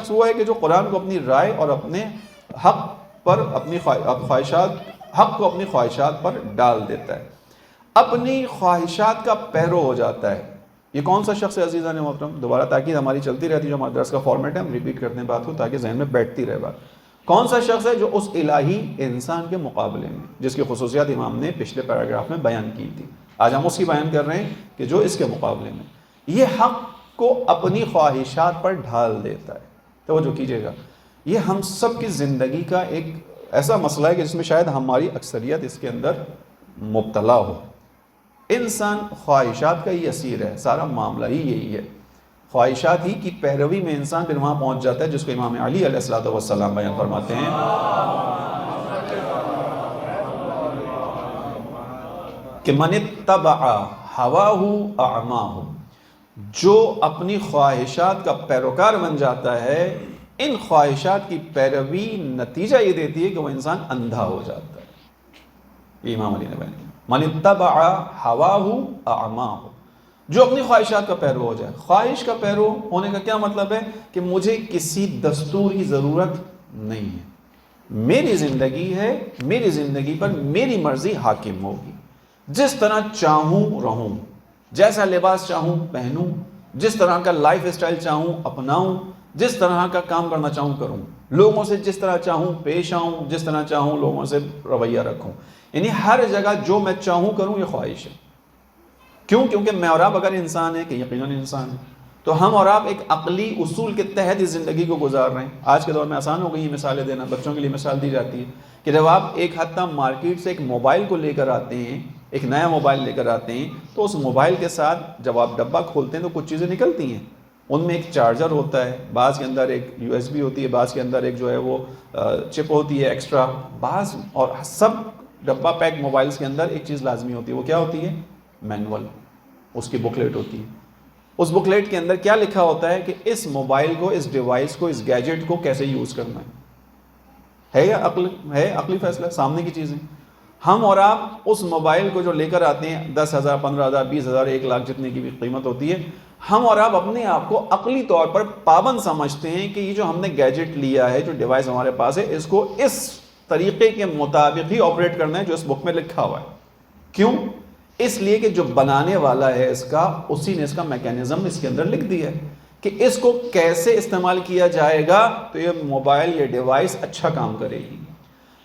شخص وہ ہے کہ جو قرآن کو اپنی رائے اور اپنے حق پر اپنی حق کو اپنی خواہشات پر ڈال دیتا ہے، اپنی خواہشات کا پیرو ہو جاتا ہے۔ یہ کون سا شخص ہے عزیزان محترم؟ دوبارہ تاکید ہماری چلتی رہتی ہے، جو ہمارے درس کا فارمیٹ ہے، ہم ریپیٹ کرتے ہیں بات کو تاکہ ذہن میں بیٹھتی رہے بات۔ کون سا شخص ہے جو اس الہی انسان کے مقابلے میں، جس کی خصوصیات امام نے پچھلے پیراگراف میں بیان کی تھی، آج ہم اس کی بیان کر رہے ہیں کہ جو اس کے مقابلے میں یہ حق کو اپنی خواہشات پر ڈھال دیتا ہے۔ توجہ کیجیے گا، یہ ہم سب کی زندگی کا ایک ایسا مسئلہ ہے کہ جس میں شاید ہماری اکثریت اس کے اندر مبتلا ہو۔ انسان خواہشات کا ہی اسیر ہے، سارا معاملہ ہی یہی ہے، خواہشات ہی کی پیروی میں انسان پھر وہاں پہنچ جاتا ہے جس کو امام علی علیہ السلام بیان فرماتے ہیں کہ من اتبع ہواہ اعماہ، جو اپنی خواہشات کا پیروکار بن جاتا ہے، ان خواہشات کی پیروی نتیجہ یہ دیتی ہے کہ وہ انسان اندھا ہو جاتا ہے۔ یہ امام علی نے بیان کیا، من اتبع ہواہ اعماہ، جو اپنی خواہشات کا پیرو ہو جائے۔ خواہش کا پیرو ہونے کا کیا مطلب ہے؟ کہ مجھے کسی دستور کی ضرورت نہیں ہے، میری زندگی ہے، میری زندگی پر میری مرضی حاکم ہوگی، جس طرح چاہوں رہوں، جیسا لباس چاہوں پہنوں، جس طرح کا لائف اسٹائل چاہوں اپناؤں، جس طرح کا کام کرنا چاہوں کروں، لوگوں سے جس طرح چاہوں پیش آؤں، جس طرح چاہوں لوگوں سے رویہ رکھوں، یعنی ہر جگہ جو میں چاہوں کروں، یہ خواہش ہے۔ کیوں؟ کیونکہ میں اور آپ اگر انسان ہے، کہ یقیناً انسان ہے، تو ہم اور آپ ایک عقلی اصول کے تحت اس زندگی کو گزار رہے ہیں۔ آج کے دور میں آسان ہو گئی ہیں مثالیں دینا، بچوں کے لیے مثال دی جاتی ہے کہ جب آپ ایک حد تک مارکیٹ سے ایک موبائل کو لے کر آتے ہیں، ایک نیا موبائل لے کر آتے ہیں، تو اس موبائل کے ساتھ جب آپ ڈبہ کھولتے ہیں تو کچھ چیزیں نکلتی ہیں، ان میں ایک چارجر ہوتا ہے، بعض کے اندر ایک USB ہوتی ہے، بعض کے اندر ایک جو ہے وہ چپ ہوتی ہے ایکسٹرا، بعض اور سب ڈبہ پیک موبائلز کے اندر ایک چیز لازمی ہوتی ہے، وہ کیا ہوتی ہے؟ مینول، اس کی بکلیٹ ہوتی ہے۔ اس بکلیٹ کے اندر کیا لکھا ہوتا ہے کہ اس موبائل کو، اس ڈیوائس کو، اس گیجٹ کو کیسے یوز کرنا ہے یا عقلی فیصلہ، سامنے کی چیزیں۔ ہم اور آپ اس موبائل کو جو لے کر آتے ہیں 10,000 15,000 20,000 1 لاکھ جتنے کی بھی قیمت ہوتی ہے، ہم اور آپ اپنے آپ کو عقلی طور پر پابند سمجھتے ہیں کہ یہ جو ہم نے گیجٹ لیا ہے، جو ڈیوائس ہمارے پاس ہے، اس کو اس طریقے کے مطابق ہی آپریٹ کرنا ہے جو اس بک میں لکھا ہوا ہے۔ کیوں؟ اس لیے کہ جو بنانے والا ہے اس کا، اسی نے اس کا میکینزم اس کے اندر لکھ دیا ہے کہ اس کو کیسے استعمال کیا جائے گا تو یہ موبائل، یہ ڈیوائس اچھا کام کرے گی۔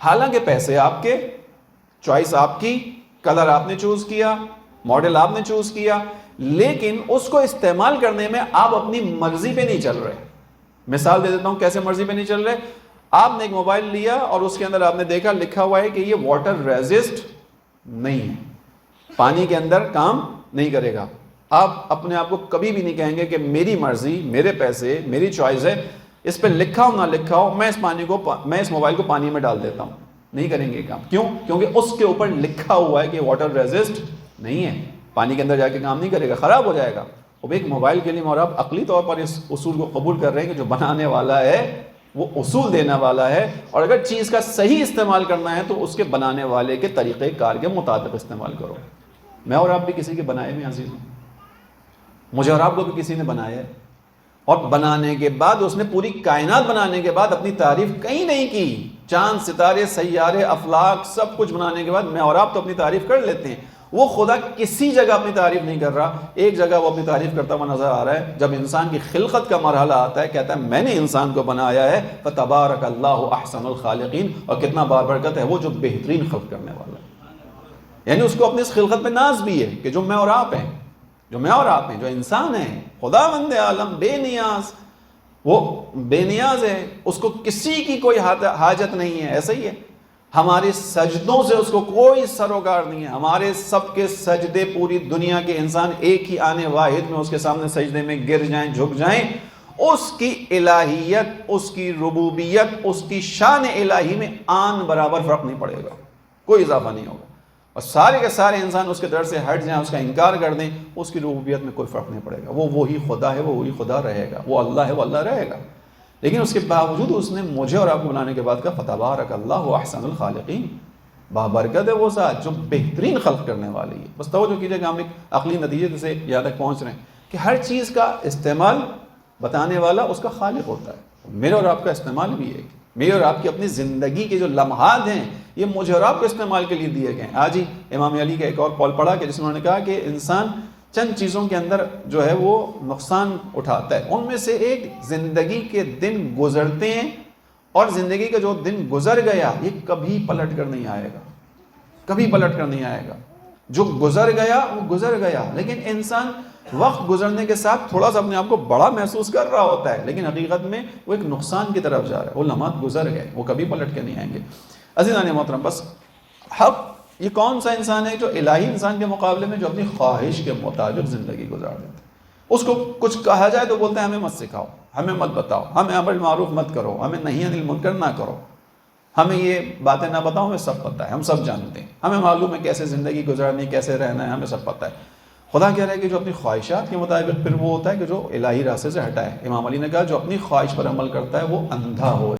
حالانکہ پیسے آپ کے، چوائس آپ کی، کلر آپ نے چوز کیا، ماڈل آپ نے چوز کیا، لیکن اس کو استعمال کرنے میں آپ اپنی مرضی پہ نہیں چل رہے۔ مثال دے دیتا ہوں کیسے مرضی پہ نہیں چل رہے۔ آپ نے ایک موبائل لیا اور اس کے اندر آپ نے دیکھا لکھا ہوا ہے کہ یہ واٹر ریزسٹ نہیں ہے، پانی کے اندر کام نہیں کرے گا۔ آپ اپنے آپ کو کبھی بھی نہیں کہیں گے کہ میری مرضی، میرے پیسے، میری چوائس ہے، اس پہ لکھا ہو نہ لکھا ہو، میں اس موبائل کو پانی میں ڈال دیتا ہوں۔ نہیں کریں گے کام۔ کیوں؟ کیونکہ اس کے اوپر لکھا ہوا ہے کہ واٹر ریزسٹ نہیں ہے، پانی کے اندر جا کے کام نہیں کرے گا، خراب ہو جائے گا۔ اب ایک موبائل کے لیے اور آپ عقلی طور پر اس اصول کو قبول کر رہے ہیں کہ جو بنانے والا ہے وہ اصول دینے والا ہے، اور اگر چیز کا صحیح استعمال کرنا ہے تو اس کے بنانے والے کے طریقہ کار کے مطابق استعمال کرو۔ میں اور آپ بھی کسی کے بنائے میں عزیز ہوں، مجھے اور آپ کو بھی کسی نے بنایا ہے، اور بنانے کے بعد اس نے پوری کائنات بنانے کے بعد اپنی تعریف کہیں نہیں کی۔ چاند، ستارے، سیارے، افلاک سب کچھ بنانے کے بعد میں اور آپ تو اپنی تعریف کر لیتے ہیں، وہ خدا کسی جگہ اپنی تعریف نہیں کر رہا۔ ایک جگہ وہ اپنی تعریف کرتا ہوا نظر آ رہا ہے، جب انسان کی خلقت کا مرحلہ آتا ہے، کہتا ہے میں نے انسان کو بنایا ہے، فتبارک اللہ احسن الخالقین، اور کتنا بابرکت ہے وہ جو بہترین خلق کرنے والا ہے۔ یعنی اس کو اپنی اس خلقت میں ناز بھی ہے کہ جو میں اور آپ ہیں، جو انسان ہیں، خداوند عالم بے نیاز، وہ بے نیاز ہے، اس کو کسی کی کوئی حاجت نہیں ہے۔ ایسا ہی ہے، ہمارے سجدوں سے اس کو کوئی سروکار نہیں ہے۔ ہمارے سب کے سجدے، پوری دنیا کے انسان ایک ہی آنے واحد میں اس کے سامنے سجدے میں گر جائیں، جھک جائیں، اس کی الہیت، اس کی ربوبیت، اس کی شان الہی میں آن برابر فرق نہیں پڑے گا، کوئی اضافہ نہیں ہوگا، اور سارے کے سارے انسان اس کے در سے ہٹ جائیں، اس کا انکار کر دیں، اس کی ربوبیت میں کوئی فرق نہیں پڑے گا۔ وہ وہی خدا ہے، وہ وہی خدا رہے گا، وہ اللہ ہے، وہ اللہ رہے گا۔ لیکن اس کے باوجود اس نے مجھے اور آپ کو بنانے کے بعد کہا فتبارک اللہ احسن الخالقین، بابرکت ہے وہ ذات جو بہترین خلق کرنے والی ہے۔ بس توجہ کیجئے کہ ہم ایک عقلی نتیجے سے یہاں تک پہنچ رہے ہیں کہ ہر چیز کا استعمال بتانے والا اس کا خالق ہوتا ہے۔ میرے اور آپ کا استعمال بھی ہے، میرے اور آپ کی اپنی زندگی کے جو لمحات ہیں یہ مجھے اور آپ کو استعمال کے لیے دیے گئے ہیں۔ آج ہی امام علی کا ایک اور قول پڑھا کہ جس میں انہوں نے کہا کہ انسان چند چیزوں کے اندر جو ہے وہ نقصان اٹھاتا ہے، ان میں سے ایک زندگی کے دن گزرتے ہیں، اور زندگی کا جو دن گزر گیا یہ کبھی پلٹ کر نہیں آئے گا، کبھی پلٹ کر نہیں آئے گا۔ جو گزر گیا وہ گزر گیا، لیکن انسان وقت گزرنے کے ساتھ تھوڑا سا اپنے آپ کو بڑا محسوس کر رہا ہوتا ہے، لیکن حقیقت میں وہ ایک نقصان کی طرف جا رہا ہے۔ وہ لمحات گزر گئے، وہ کبھی پلٹ کے نہیں آئیں گے۔ عزیزان محترم، بس حق یہ کون سا انسان ہے جو الہی انسان کے مقابلے میں جو اپنی خواہش کے مطابق زندگی گزار دیتا ہے؟ اس کو کچھ کہا جائے تو بولتے ہیں ہمیں مت سکھاؤ، ہمیں مت بتاؤ، ہمیں امر معروف مت کرو، ہمیں نہی عن المنکر نہ کرو، ہمیں یہ باتیں نہ بتاؤ، ہمیں سب پتہ ہے، ہم سب جانتے ہیں، ہمیں معلوم ہے کیسے زندگی گزارنی، کیسے رہنا ہے، ہمیں سب پتہ ہے۔ خدا کہہ رہا ہے کہ جو اپنی خواہشات کے مطابق پھر وہ ہوتا ہے کہ جو الہی راستے سے ہٹائے۔ امام علی نے کہا جو اپنی خواہش پر عمل کرتا ہے وہ اندھا ہو